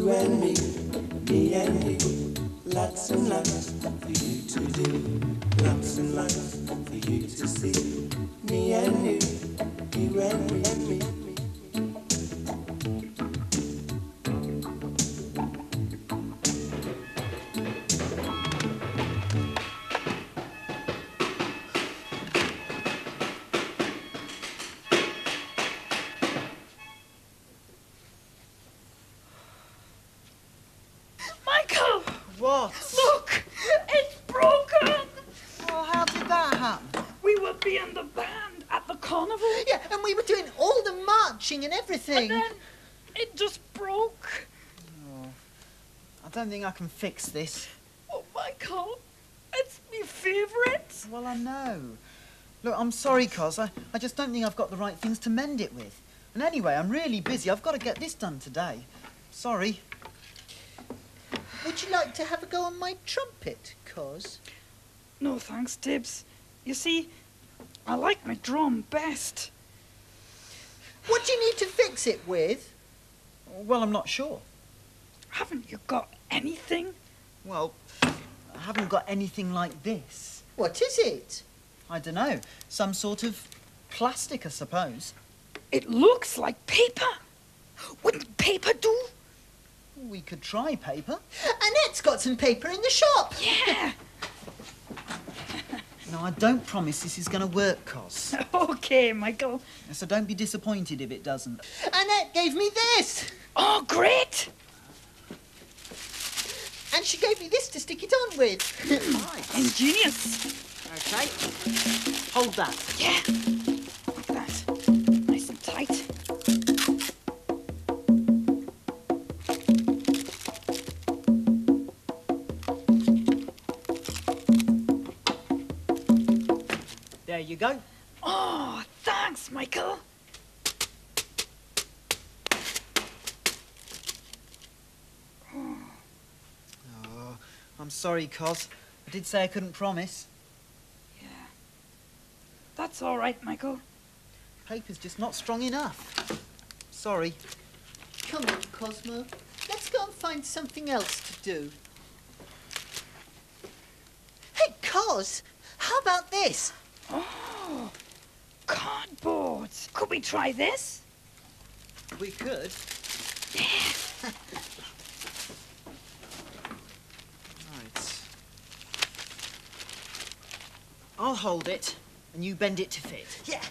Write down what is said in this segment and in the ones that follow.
you and me and you. Lots and lots for you to do. Lots and lots for you to see. Me and you and me. Michael! What? Look! It's broken! Well, how did that happen? We were being the band at the carnival. Yeah, and we were doing all the marching and everything. And then it just broke. Oh, I don't think I can fix this. Oh, Michael, it's my favourite. Well, I know. Look, I'm sorry, Cos. I just don't think I've got the right things to mend it with. And anyway, I'm really busy. I've got to get this done today. Sorry. Would you like to have a go on my trumpet, Cos? No thanks, Tibbs. You see, I like my drum best. What do you need to fix it with? Well, I'm not sure. Haven't you got anything? Well, I haven't got anything like this. What is it? I don't know. Some sort of plastic, I suppose. It looks like paper. Wouldn't paper do? We could try paper. Annette's got some paper in the shop. Yeah. No, I don't promise this is going to work, Cos. Okay, Michael. So don't be disappointed if it doesn't. Annette gave me this. Oh, great. And she gave me this to stick it on with. Right. Ingenious. Okay. Hold that. Yeah. Like that. Nice and tight. There you go. Oh, thanks, Michael. Oh, I'm sorry, Cos. I did say I couldn't promise. Yeah. That's all right, Michael. Paper's just not strong enough. Sorry. Come on, Cosmo. Let's go and find something else to do. Hey, Cos, how about this? Oh, cardboard. Could we try this? We could. Right. I'll hold it, and you bend it to fit. Yeah.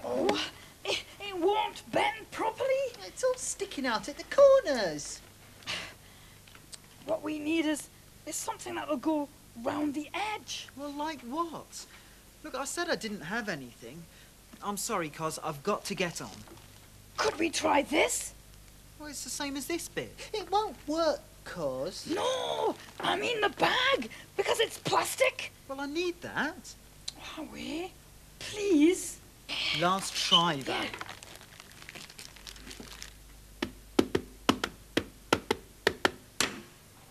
Oh, it won't bend properly. It's all sticking out at the corners. What we need is something that'll go round the edge. Well, like what? Look, I said I didn't have anything. I'm sorry, Cos. I've got to get on. Could we try this? Well, it's the same as this bit. It won't work, Cos. No, I mean the bag, because it's plastic. Well, I need that. Oh, we? Please? Last try, though. Yeah.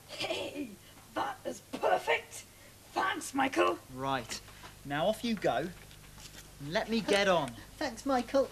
Hey, that is perfect. Thanks, Michael. Right. Now off you go. Let me get on. Thanks, Michael.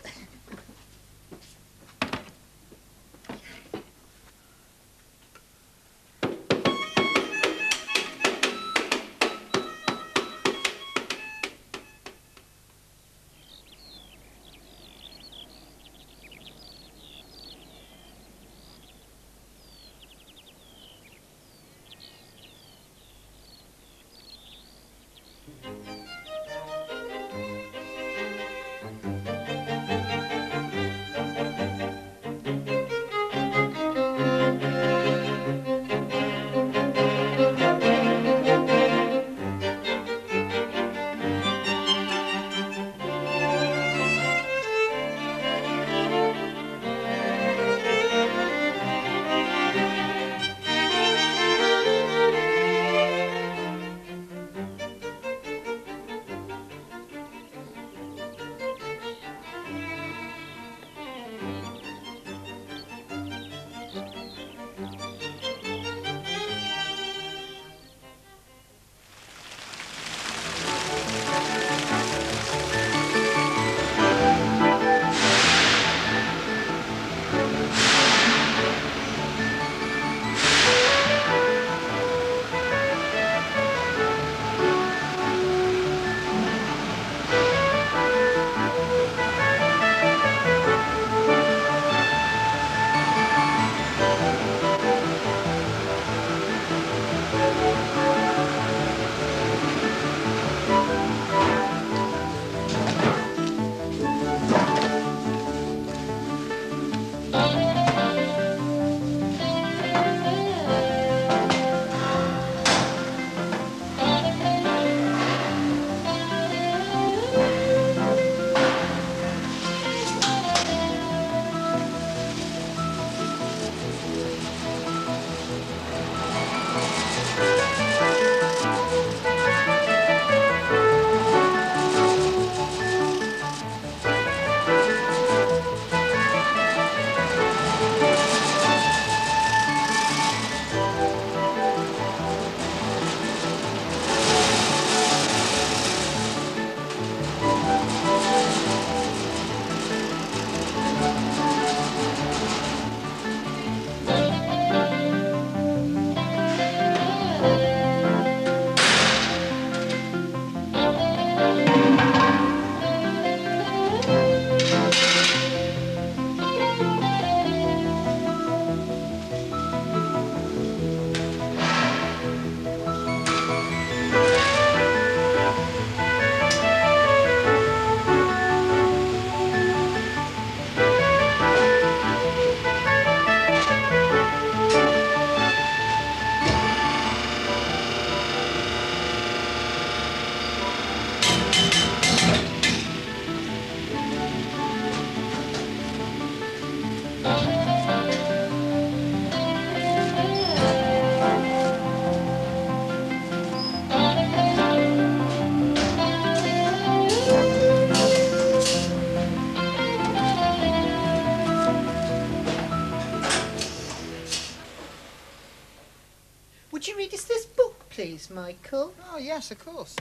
Michael. Oh, yes, of course.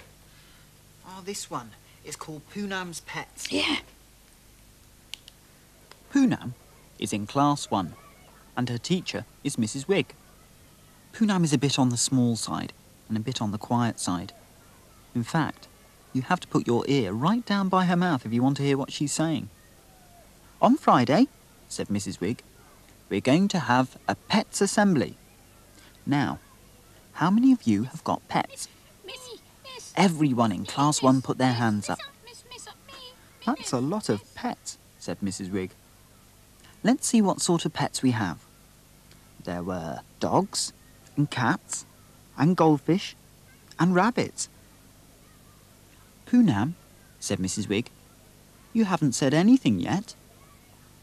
Oh, this one is called Poonam's Pets. Yeah. Poonam is in Class 1, and her teacher is Mrs. Wig. Poonam is a bit on the small side and a bit on the quiet side. In fact, you have to put your ear right down by her mouth if you want to hear what she's saying. On Friday, said Mrs. Wig, we're going to have a pets assembly. Now, how many of you have got pets? Everyone in Class 1 put their hands up. That's a lot of pets, said Mrs. Wig. Let's see what sort of pets we have. There were dogs, and cats, and goldfish, and rabbits. Poonam, said Mrs. Wig, you haven't said anything yet.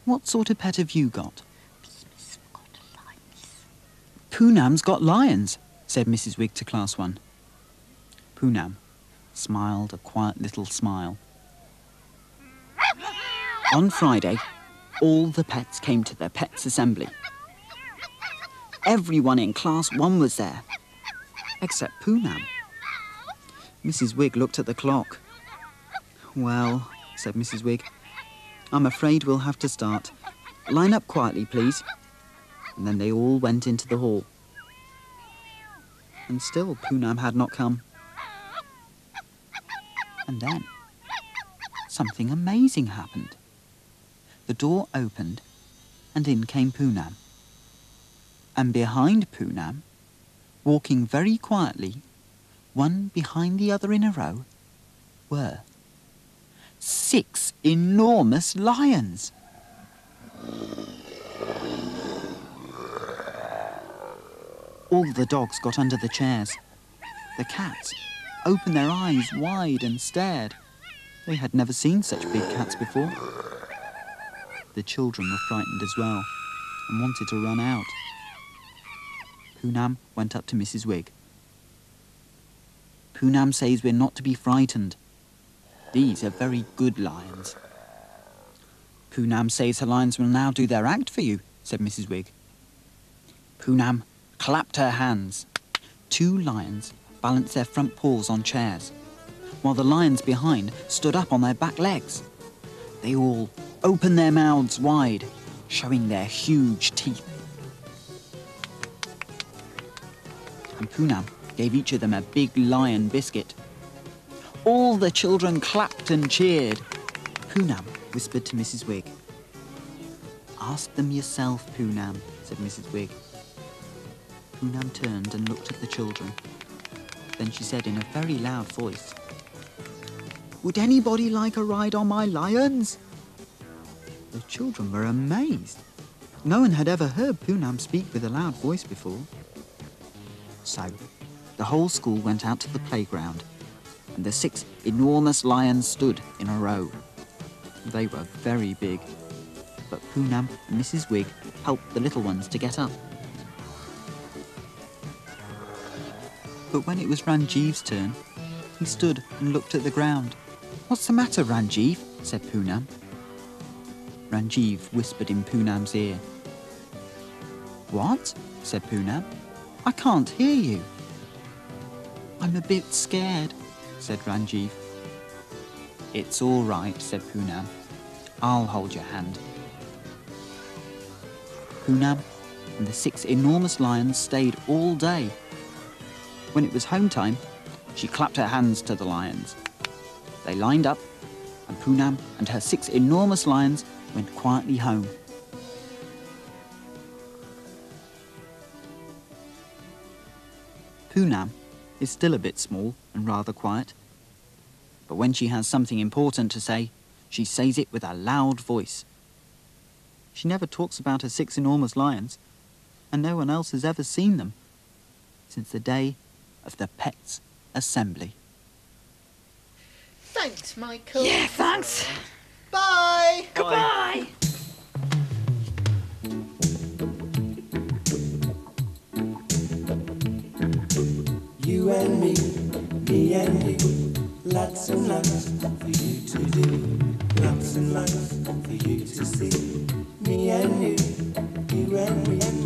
What sort of pet have you got? Poonam's got lions, said Mrs. Wig to Class 1. Poonam smiled a quiet little smile. On Friday, all the pets came to their pets assembly. Everyone in Class 1 was there, except Poonam. Mrs. Wig looked at the clock. Well, said Mrs. Wig, I'm afraid we'll have to start. Line up quietly, please. And then they all went into the hall. And still Poonam had not come. And then something amazing happened. The door opened and in came Poonam. And behind Poonam, walking very quietly, one behind the other in a row, were 6 enormous lions. All the dogs got under the chairs. The cats opened their eyes wide and stared. They had never seen such big cats before. The children were frightened as well and wanted to run out. Poonam went up to Mrs. Wig. Poonam says we're not to be frightened. These are very good lions. Poonam says her lions will now do their act for you, said Mrs. Wig. Poonam clapped her hands. 2 lions balanced their front paws on chairs, while the lions behind stood up on their back legs. They all opened their mouths wide, showing their huge teeth. And Poonam gave each of them a big lion biscuit. All the children clapped and cheered. Poonam whispered to Mrs. Wig. Ask them yourself, Poonam, said Mrs. Wig. Poonam turned and looked at the children. Then she said in a very loud voice, would anybody like a ride on my lions? The children were amazed. No one had ever heard Poonam speak with a loud voice before. So, the whole school went out to the playground, and the 6 enormous lions stood in a row. They were very big, but Poonam and Mrs. Wig helped the little ones to get up. But when it was Ranjiv's turn, he stood and looked at the ground. What's the matter, Ranjiv? Said Poonam. Ranjiv whispered in Poonam's ear. What? Said Poonam. I can't hear you. I'm a bit scared, said Ranjiv. It's all right, said Poonam. I'll hold your hand. Poonam and the 6 enormous lions stayed all day. When it was home time, she clapped her hands to the lions. They lined up, and Poonam and her 6 enormous lions went quietly home. Poonam is still a bit small and rather quiet, but when she has something important to say, she says it with a loud voice. She never talks about her 6 enormous lions, and no one else has ever seen them since the day of the Pets Assembly. Thanks, Michael. Yeah, thanks. Bye. Goodbye. You and me and you, lots and lots for you to do, lots and lots for you to see. Me and you and me and